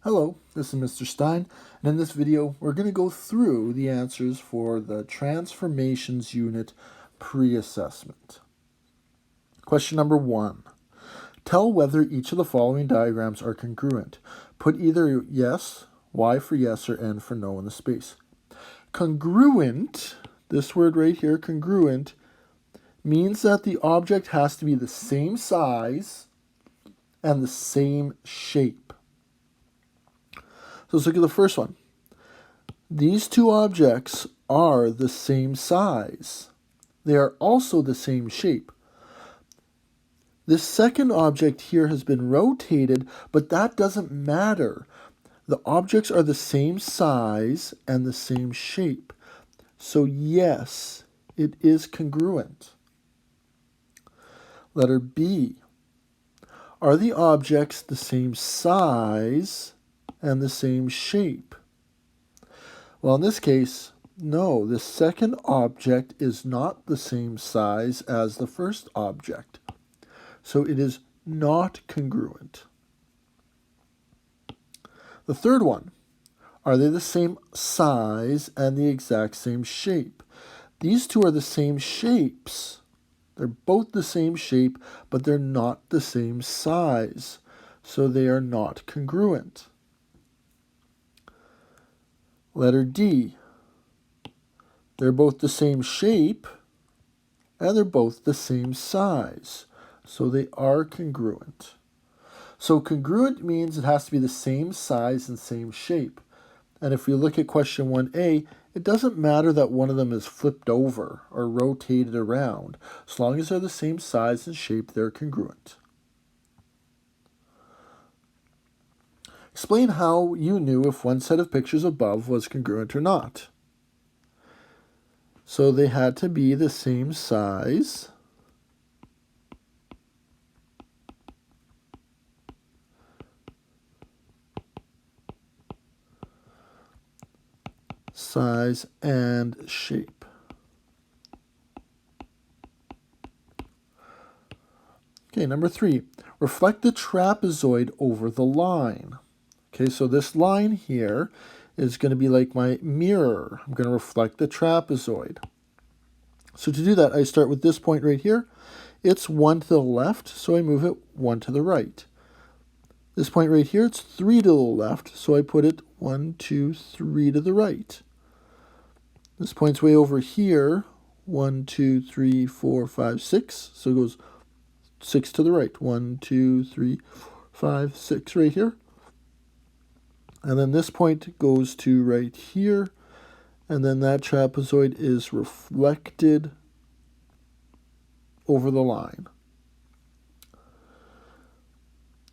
Hello, this is Mr. Stein, and in this video we're going to go through the answers for the Transformations Unit pre-assessment. Question number 1. Tell whether each of the following diagrams are congruent. Put either yes, Y for yes, or N for no in the space. Congruent, this word right here, congruent, means that the object has to be the same size and the same shape. So let's look at the first one. These two objects are the same size. They are also the same shape. This second object here has been rotated, but that doesn't matter. The objects are the same size and the same shape. So yes, it is congruent. Letter B. Are the objects the same size and the same shape? Well, in this case, no, the second object is not the same size as the first object. So it is not congruent. The third one, are they the same size and the exact same shape? These two are the same shapes. They're both the same shape, but they're not the same size. So they are not congruent. Letter D. They're both the same shape, and they're both the same size. So they are congruent. So congruent means it has to be the same size and same shape. And if we look at question 1a, it doesn't matter that one of them is flipped over or rotated around. As long as they're the same size and shape, they're congruent. Explain how you knew if one set of pictures above was congruent or not. So they had to be the same size and shape. Okay, number 3. Reflect the trapezoid over the line. Okay, so this line here is going to be like my mirror. I'm going to reflect the trapezoid. So to do that, I start with this point right here. It's 1 to the left, so I move it 1 to the right. This point right here, it's 3 to the left, so I put it 1, 2, 3 to the right. This point's way over here, 1, 2, 3, 4, 5, 6, so it goes 6 to the right. 1, 2, 3, 4, 5, 6 right here. And then this point goes to right here, and then that trapezoid is reflected over the line.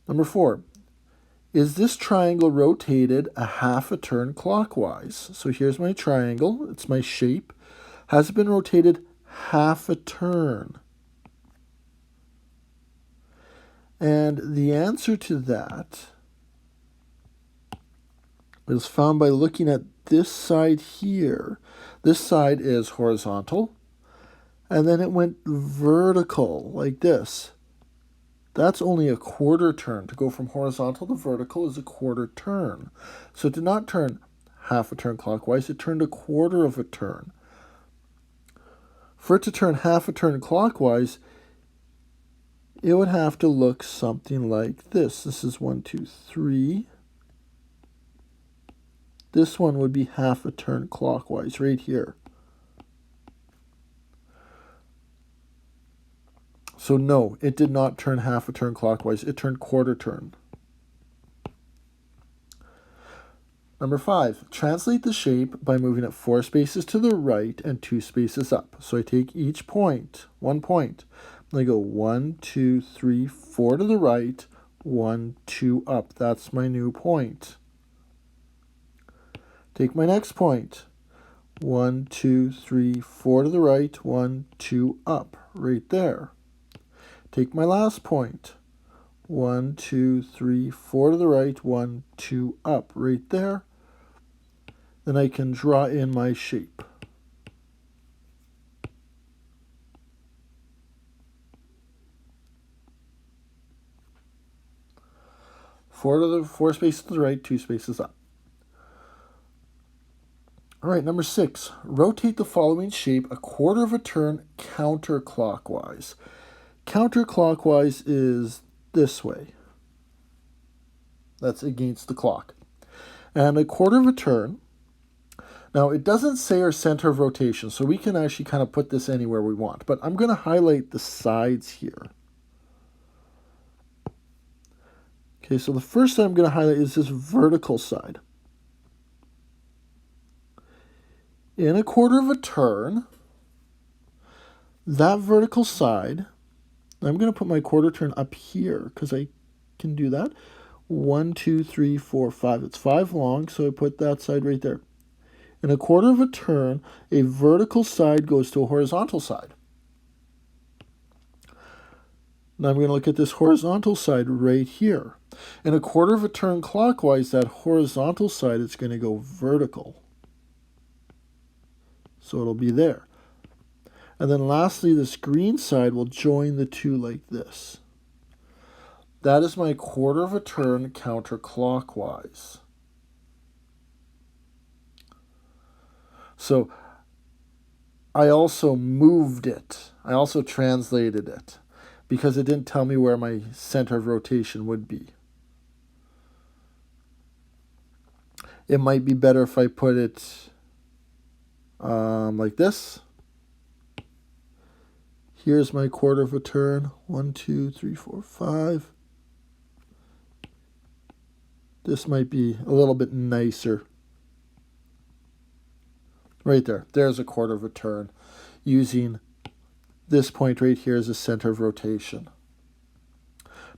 Number 4, is this triangle rotated a half a turn clockwise? So here's my triangle, it's my shape. Has it been rotated half a turn? And the answer to that is found by looking at this side here. This side is horizontal, and then it went vertical like this. That's only a quarter turn. To go from horizontal to vertical is a quarter turn. So it did not turn half a turn clockwise, it turned a quarter of a turn. For it to turn half a turn clockwise, it would have to look something like this. This is 1, 2, 3. This one would be half a turn clockwise right here. So no, it did not turn half a turn clockwise. It turned quarter turn. Number 5, translate the shape by moving it 4 spaces to the right and 2 spaces up. So I take each point, 1 point, and I go 1, 2, 3, 4 to the right, 1, 2 up. That's my new point. Take my next point, 1, 2, 3, 4 to the right, 1, 2 up, right there. Take my last point, 1, 2, 3, 4 to the right, 1, 2 up, right there. Then I can draw in my shape. Four spaces to the right, 2 spaces up. All right, number 6. Rotate the following shape a quarter of a turn counterclockwise. Counterclockwise is this way. That's against the clock. And a quarter of a turn. Now, it doesn't say our center of rotation, so we can actually kind of put this anywhere we want. But I'm going to highlight the sides here. Okay, so the first thing I'm going to highlight is this vertical side. In a quarter of a turn, that vertical side, I'm going to put my quarter turn up here because I can do that. 1, 2, 3, 4, 5. It's 5 long, so I put that side right there. In a quarter of a turn, a vertical side goes to a horizontal side. Now I'm going to look at this horizontal side right here. In a quarter of a turn clockwise, that horizontal side is going to go vertical. So it'll be there. And then lastly, this green side will join the two like this. That is my quarter of a turn counterclockwise. So I also moved it. I also translated it because it didn't tell me where my center of rotation would be. It might be better if I put it like this. Here's my quarter of a turn. 1, 2, 3, 4, 5. This might be a little bit nicer. Right there. There's a quarter of a turn using this point right here as a center of rotation.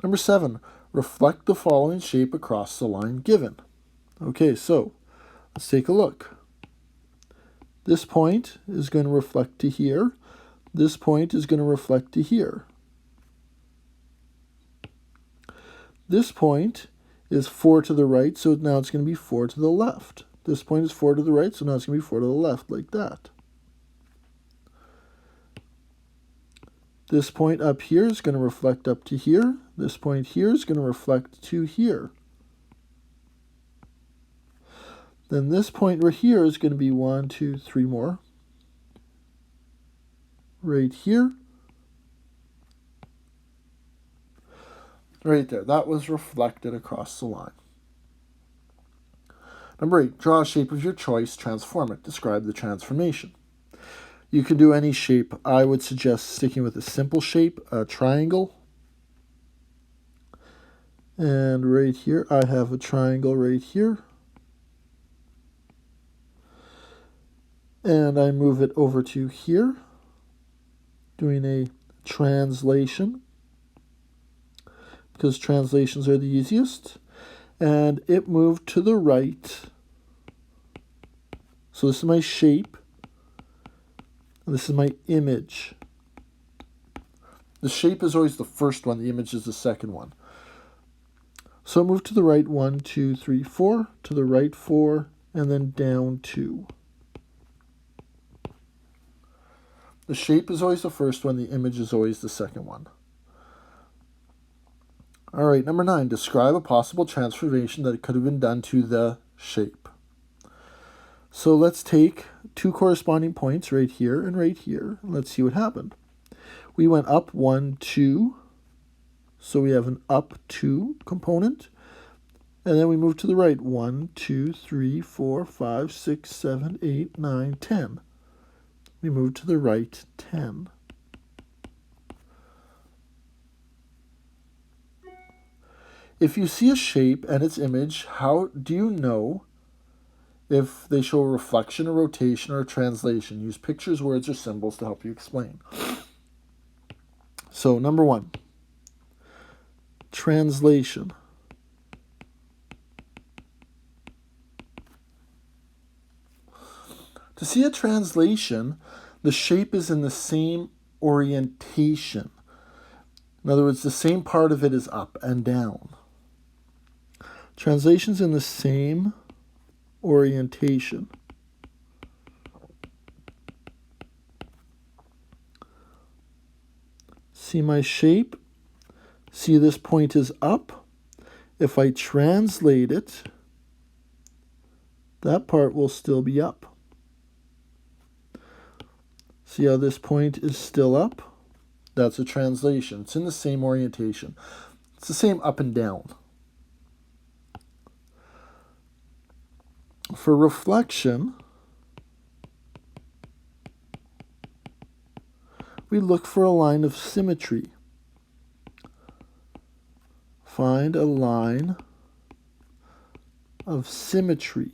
Number 7, reflect the following shape across the line given. Okay, so let's take a look. This point is going to reflect to here. This point is going to reflect to here. This point is 4 to the right, so now it's going to be 4 to the left. This point is 4 to the right, so now it's going to be 4 to the left, like that. This point up here is going to reflect up to here. This point here is going to reflect to here. Then this point right here is going to be 1, 2, 3 more. Right here. Right there. That was reflected across the line. Number 8, draw a shape of your choice, transform it. Describe the transformation. You can do any shape. I would suggest sticking with a simple shape, a triangle. And right here, I have a triangle right here. And I move it over to here, doing a translation, because translations are the easiest. And it moved to the right. So this is my shape. And this is my image. The shape is always the first one. The image is the second one. So move to the right 1, 2, 3, 4. To the right 4. And then down 2. The shape is always the first one. The image is always the second one. All right, number 9. Describe a possible transformation that could have been done to the shape. So let's take 2 corresponding points right here and right here. Let's see what happened. We went up 1, 2. So we have an up 2 component. And then we move to the right 1, 2, 3, 4, 5, 6, 7, 8, 9, 10. We move to the right 10. If you see a shape and its image, how do you know if they show a reflection, a rotation, or a translation? Use pictures, words, or symbols to help you explain. So, number 1, translation. To see a translation, the shape is in the same orientation. In other words, the same part of it is up and down. Translation's in the same orientation. See my shape? See this point is up, If I translate it, that part will still be up. See how this point is still up? That's a translation. It's in the same orientation. It's the same up and down. For reflection, we look for a line of symmetry. Find a line of symmetry.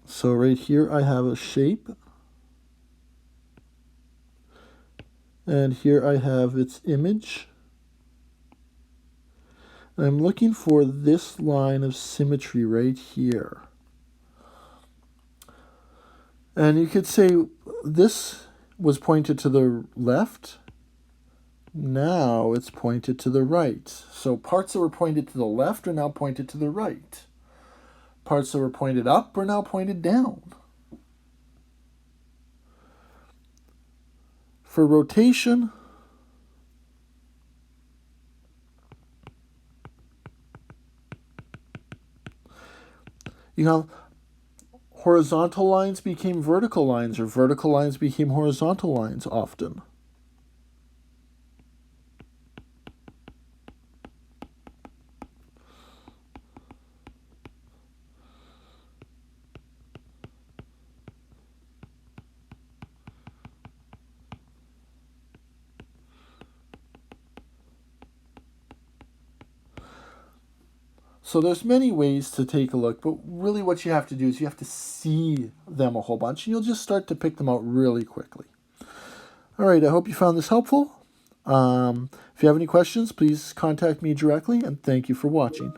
So right here I have a shape, and here I have its image. And I'm looking for this line of symmetry right here. And you could say this was pointed to the left. Now it's pointed to the right. So parts that were pointed to the left are now pointed to the right. Parts that were pointed up are now pointed down. For rotation, you have horizontal lines became vertical lines, or vertical lines became horizontal lines often. So there's many ways to take a look, but really what you have to do is you have to see them a whole bunch, and you'll just start to pick them out really quickly. All right, I hope you found this helpful. If you have any questions, please contact me directly, and thank you for watching.